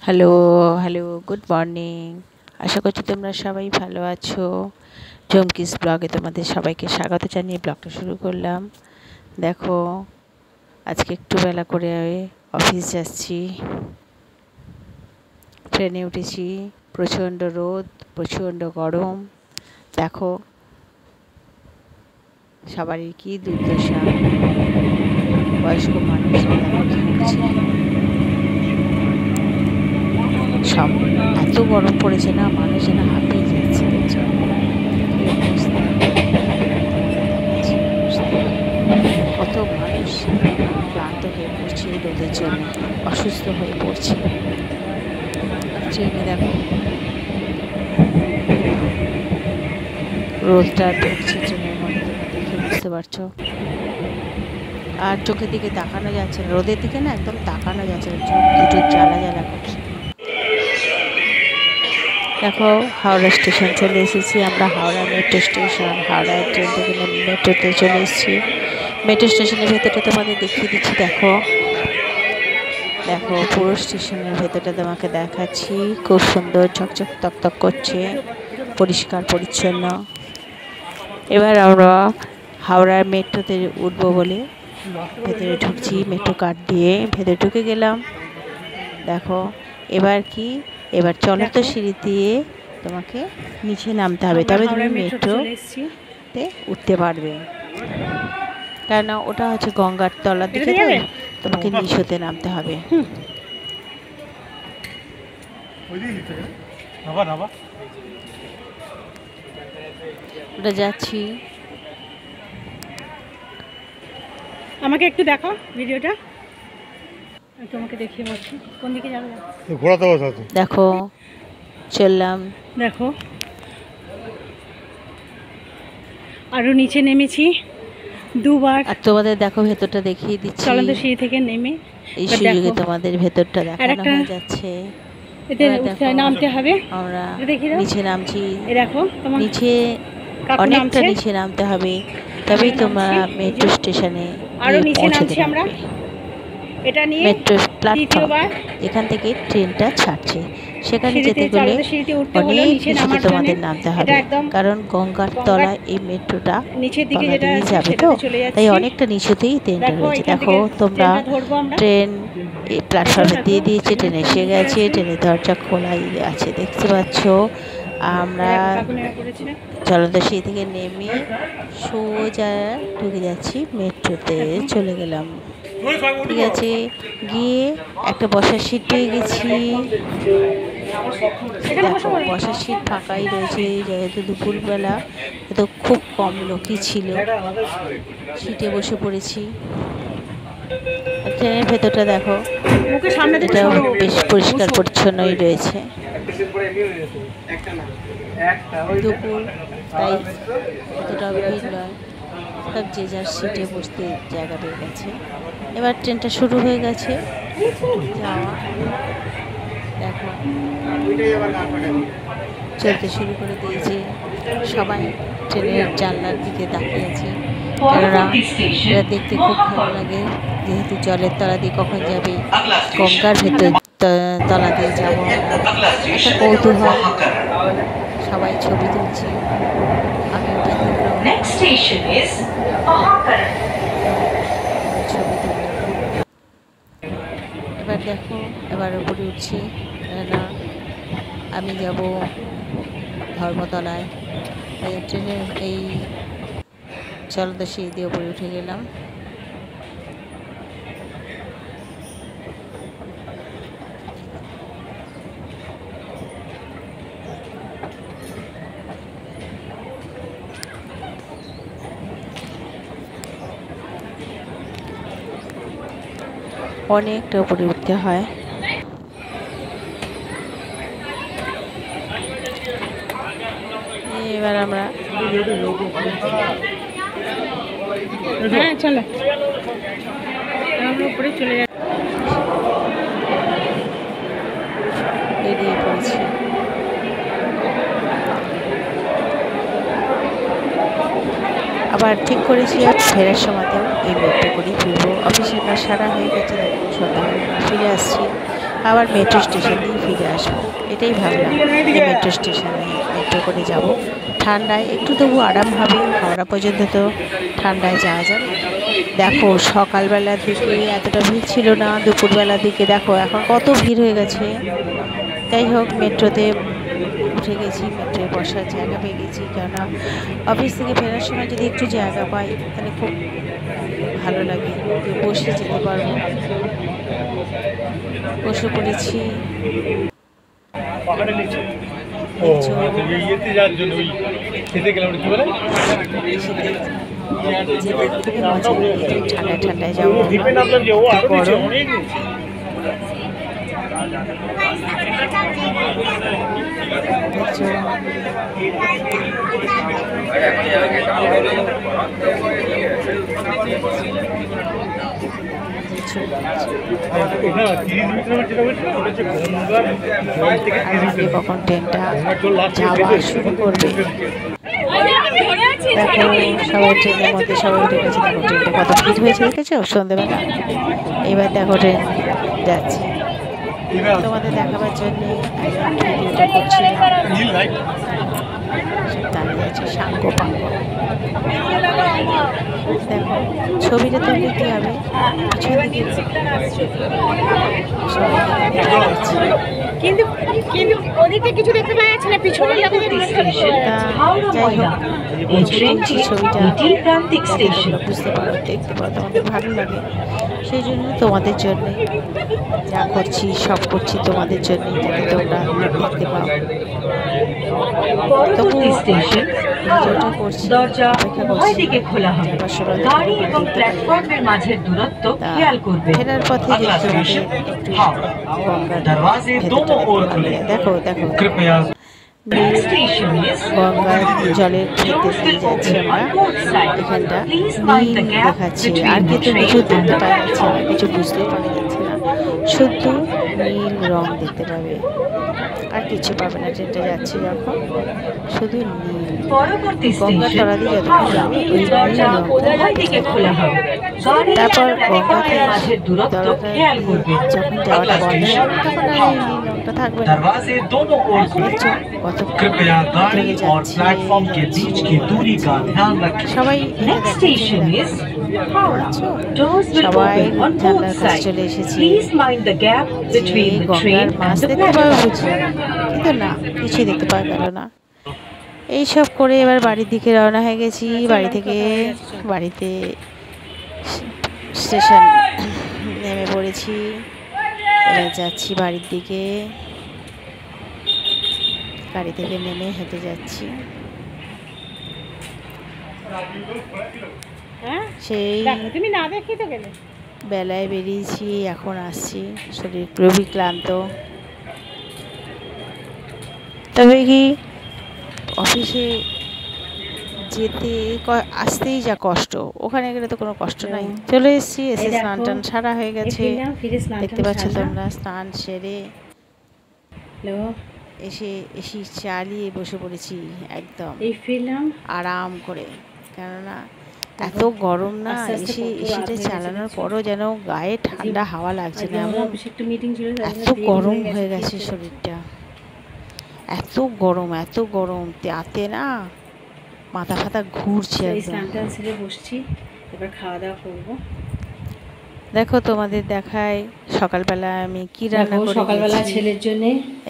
Hello, hello, good morning. আশা করছি তোমরা সবাই ভালো আছো। ঝুমকিস ব্লগে তোমাদের সবাইকে স্বাগত জানিয়ে ব্লগটা শুরু করলাম। দেখো, আজকে একটু বেলা করে অফিস যাচ্ছি। ট্রেনে উঠেছি, প্রচণ্ড রোদ, প্রচণ্ড গরম। দেখো সবারই কি দুর্দশা। বয়স্ক মানুষরা দেখো কী করছে। সব এত গরম পড়েছে না, মানুষ যেন হাঁপিয়ে যাচ্ছে। কত মানুষ ক্লান্ত হয়ে পড়ছে এই রোদের জন্য, অসুস্থ হয়ে পড়ছে। ট্রেনে দেখো রোদটা ঢুকছে ট্রেনের মধ্যে, দেখে বুঝতে পারছো। আর চোখের দিকে তাকানো যাচ্ছে না, রোদের দিকে না একদম তাকানো যাচ্ছে না, চোখ দুটো জ্বালা জ্বালা করছে। দেখো হাওড়া স্টেশন চলে এসেছি আমরা, Howrah metro station. Howrah train থেকে মেট্রোতে চলে এসেছি। মেট্রো স্টেশনের ভেতরটা তোমাদের দেখিয়ে দিচ্ছি। দেখো দেখো পুরো স্টেশনের ভেতরটা তোমাকে দেখাচ্ছি। খুব সুন্দর, ঝকঝক তকতক করছে, পরিষ্কার পরিচ্ছন্ন। এবার আমরা হাওড়ার মেট্রোতে উঠবো বলে ভেতরে ঢুকছি। মেট্রো কার্ড দিয়ে ভেতরে ঢুকে গেলাম। দেখো এবার কি, এবার চলন্ত সিঁড়ি দিয়ে তোমাকে নিচে নামতে হবে, তবে তুমি মেট্রোতে উঠতে পারবে। কেননা ওটা হচ্ছে গঙ্গার তলার দিকে, তোমাকে নিচ হতে নামতে হবে। ওটা যাচ্ছি। আমাকে একটু দেখো ভিডিওটা, তোমাকে দেখিয়ে বলছি কোন দিকে যাবে। দেখো চললাম। দেখো আরো নিচে নেমেছি দুবার। আর তোমাদের দেখো ভেতরটা দেখিয়ে দিচ্ছি। চলন্ত সিঁড়ি থেকে নেমে এই সুযোগে তোমাদের ভেতরটা দেখানো হয়ে যাচ্ছে। এতে নামতে হবে। আমরা নিচে নামছি। দেখো নিচে অনেকটা নিচে নামতে হবে, তবেই তোমরা মেট্রো স্টেশনে পৌঁছতে পারবে। এটা নিয়ে মেট্রো প্ল্যাটফর্ম, এখান থেকে ট্রেনটা ছাড়ছে, সেখানে যেতে গেলে অনেক নিচে তোমাদের নামতে হবে, কারণ গঙ্গার তলায় এই মেট্রোটা তলা দিয়ে যাবে, তো তাই অনেকটা নিচুতেই ট্রেনটা রয়েছে। দেখো তোমরা ট্রেন এই প্ল্যাটফর্মে দিয়ে দিয়েছে, ট্রেন এসে গেছে, ট্রেনের দরজা খোলাই আছে দেখতে পাচ্ছ। আমরা চলন্ত সিঁড়ি থেকে নেমে সোজা ঢুকে যাচ্ছি, মেট্রোতে চলে গেলাম। ঠিক আছে, গিয়ে একটা বসার সিট পেয়ে গেছি। দেখো বসার সিট ফাঁকাই রয়েছে, যেহেতু দুপুরবেলা, তো খুব কম লোকই ছিল। সিটে বসে পড়েছি। ট্রেনের ভেতরটা দেখো, এটাও বেশ পরিষ্কার পরিচ্ছন্নই রয়েছে। দুপুর তাই এতটা ভিড় নয়, সব যে যার সিটে বসতে জায়গা পেয়ে গেছে। এবার ট্রেনটা শুরু হয়ে গেছে যাওয়া। দেখো চলতে শুরু করে দিয়েছে, সবাই ট্রেনের জানলার দিকে তাকিয়ে আছে, কেননা এটা দেখতে খুব ভালো লাগে। যেহেতু জলের তলা দিয়ে কখন যাবে, গঙ্গার ভেতর তলা দিয়ে যাবো, একটা কৌতূহল। সবাই ছবি তুলছে, আমি ওটা দেখলাম ছবি তুললাম। এবার দেখো এবার উপরে উঠছি, কেননা আমি যাব ধর্মতলায়। ট্রেনের এই চলন্ত সিঁড়ি দিয়ে উপরে উঠে গেলাম। অনেকটা উপরে উঠতে হয়। এবার আমরা চলো আমরা উপরে চলে যাচ্ছি, বেরিয়ে পড়েছি। আবার ঠিক করেছি আর ফেরার সময়তেও এই মেট্রো করেই ফিরবো। অফিসের কাজ সারা হয়ে গেছে, সন্ধ্যাবেলা ফিরে আসছি। আবার মেট্রো স্টেশন দিয়ে ফিরে আসবো। এটাই ভাবলাম যে মেট্রো স্টেশনে মেট্রো করে যাব। ঠান্ডায় একটু তবু আরাম হবে, হাওড়া পর্যন্ত তো ঠান্ডায় যাওয়া যাবে। দেখো সকালবেলার দিকে এতটা ভিড় ছিল না, দুপুরবেলার দিকে দেখো এখন কত ভিড় হয়ে গেছে। যাই হোক মেট্রোতে উঠে গেছি, মেট্রোয় বসার জায়গা পেয়ে গেছি। কেননা অফিস থেকে ফেরার সময় যদি একটু জায়গা পাই তাহলে খুব ভালো লাগে, যে বসে যেতে পারবো। বসে পড়েছি। ঠান্ডায় ঠান্ডায় যাবো, গরম। কখন ট্রেনটা যাওয়া শুরু করবে। দেখো সবাই ট্রেনের মধ্যে সবাই উঠে গেছে। দেখো ট্রেনটা কত ভিড় হয়েছে দেখেছো সন্ধ্যেবেলা। এবার দেখো ট্রেন যাচ্ছে, তোমাদের দেখাবার জন্য ভিডিওটা করছিলাম। দাঁড়িয়ে আছে সাঙ্গ পাঙ্গ। দেখো ছবিটা তুললে কি হবে, পিছন দিকে কিন্তু কিন্তু ওদিকে কিছু দেখতে পাওয়া যাচ্ছে না, পিছনে যাই হোক ছবিটা বুঝতে পারো, দেখতে পারো, তোমাদের ভালো লাগে। সেই জন্য তোমাদের জন্যে যা করছি সব করছি তোমাদের জন্যই, যাতে তোমরা দেখতে পাও। তবু ভিডিওটা করছি, ফেরার পথে যদি তোমাদের একটু গঙ্গার দেখো দেখো গঙ্গার জলের খেতে দিয়ে যাচ্ছি আমরা। এখানটা নীল দেখাচ্ছে, আর কিন্তু কিছু দেখতে পাওয়া যাচ্ছে না, কিছু বুঝতেও পারা যাচ্ছে না, শুধু নীল রং দেখতে পাবে, আর কিছু পাবে না। ট্রেনটা যাচ্ছে যখন শুধু নীল, গঙ্গা তলা দিয়ে যতক্ষণ যাবে ওই নীল রংটা। তারপর গঙ্গাতে যখন যাওয়াটা বন্ধ হবে তখন আর এই নীল রংটা থাকবে না। সবাই সবাই জানলার কাছে চলে এসেছি। গঙ্গার মাছ দেখতে পাবে বুঝলাম, কিন্তু না কিছুই দেখতে পাওয়া গেল না। এইসব করে এবার বাড়ির দিকে রওনা হয়ে গেছি। বাড়ি থেকে বাড়িতে স্টেশন নেমে পড়েছি, এবার যাচ্ছি বাড়ির দিকে। গাড়ি থেকে নেমে হেঁটে যাচ্ছি। সেই বেলায় বেরিয়েছি, এখন আসছি, শরীর খুবই ক্লান্ত। তবে কি অফিসে যেতে আসতেই যা কষ্ট, ওখানে গেলে তো কোনো কষ্ট নাই। চলে এসেছি, এসে স্নান টান সারা হয়ে গেছে, দেখতে পাচ্ছ তোমরা। স্নান সেরে এসে এসি চালিয়ে বসে পড়েছি একদম আরাম করে। কেননা এত গরম না, এসিটা চালানোর পরও যেন গায়ে ঠান্ডা হাওয়া লাগছে না, এত গরম হয়ে গেছে শরীরটা, এত গরম এত গরম, তাতে না মাথা ফাতা ঘুরছে। বসছি, এবার খাওয়া দাওয়া করবো। দেখো তোমাদের দেখায় সকালবেলা আমি কি রান্না করেছি। সকালবেলা ছেলের জন্য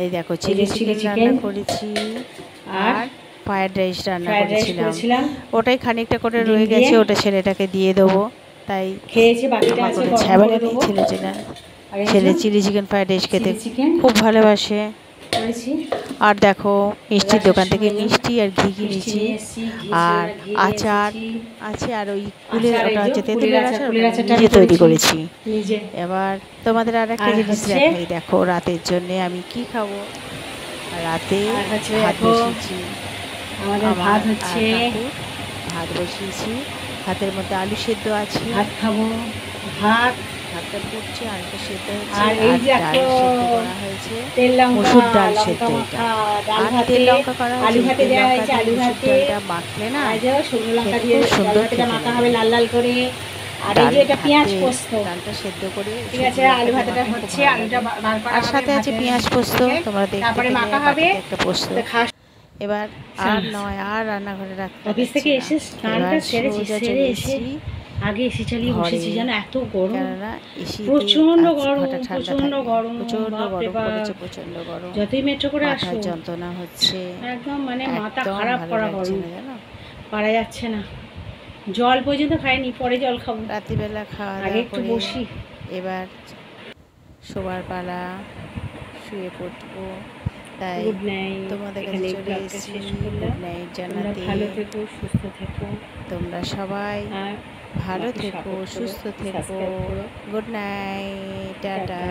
এই দেখো চিলি চিকেন রান্না করেছি, আর ফ্রায়েড রাইস রান্না করেছিলাম। ওটাই খানিকটা করে রয়ে গেছে, ওটা ছেলেটাকে দিয়ে দেবো, তাই খেয়েছি। বাকিটা আছে ছাবালে নেই ছেলে ছেলে চিলি চিকেন ফ্রায়েড রাইস খেতে খুব ভালোবাসে। আর দেখো মিষ্টির দোকান থেকে মিষ্টি আর ঘি কিনেছি, আর আচার আছে, আর ওই কুলের ওটা হচ্ছে তেঁতুলের আচার নিজে তৈরি করেছি। এবার তোমাদের আর একটা জিনিস দেখাই, দেখো রাতের জন্য আমি কি খাবো। রাতে ভাত বসিয়েছি, ভাত বসিয়েছি, ভাতের মধ্যে আলু সেদ্ধ আছে, ভাত খাবো। ভাতটা ফুটছে, আলুটা সেদ্ধ হয়েছে, আর ডাল সেদ্ধ করা হয়েছে, মসুর ডাল সেদ্ধ, আর তেল লঙ্কা করা হয়েছে। তেল লঙ্কা মসুর ডালটা মাখলে না সুন্দর মাখা হবে লাল লাল করে। আর এই যে এটা পেঁয়াজ পোস্ত, ডালটা সেদ্ধ করে ঠিক আছে, আলু ভাতাটা হচ্ছে, আলুটা বার করা আর সাথে আছে পেঁয়াজ পোস্ত, তোমরা দেখতে তারপরে পেলে মাখা হবে একটা পোস্ত। এবার আর নয়, আর রান্নাঘরে রাখতে অফিস থেকে এসে স্নানটা সেরেছি, সেরে এসে আগে এসি চালিয়ে বসেছি, জানো এত গরম, প্রচন্ড গরম, প্রচন্ড গরম, প্রচন্ড গরম পড়েছে, প্রচন্ড গরম। যতই মেট্রো করে আসো যন্ত্রণা হচ্ছে, একদম মানে মাথা খারাপ করা গরম, পারা যাচ্ছে না। জল পর্যন্ত খাইনি, পরে জল খাবো, রাত্রিবেলা খাওয়া আগে একটু বসি। এবার শোবার পালা, শুয়ে পড়বো। তাই তোমাদের কাছে চলে এসেছি গুড নাইট জানাতে। ভালো থেকো, সুস্থ থেকো, তোমরা সবাই ভালো থেকো, সুস্থ থেকো। Good night, tata.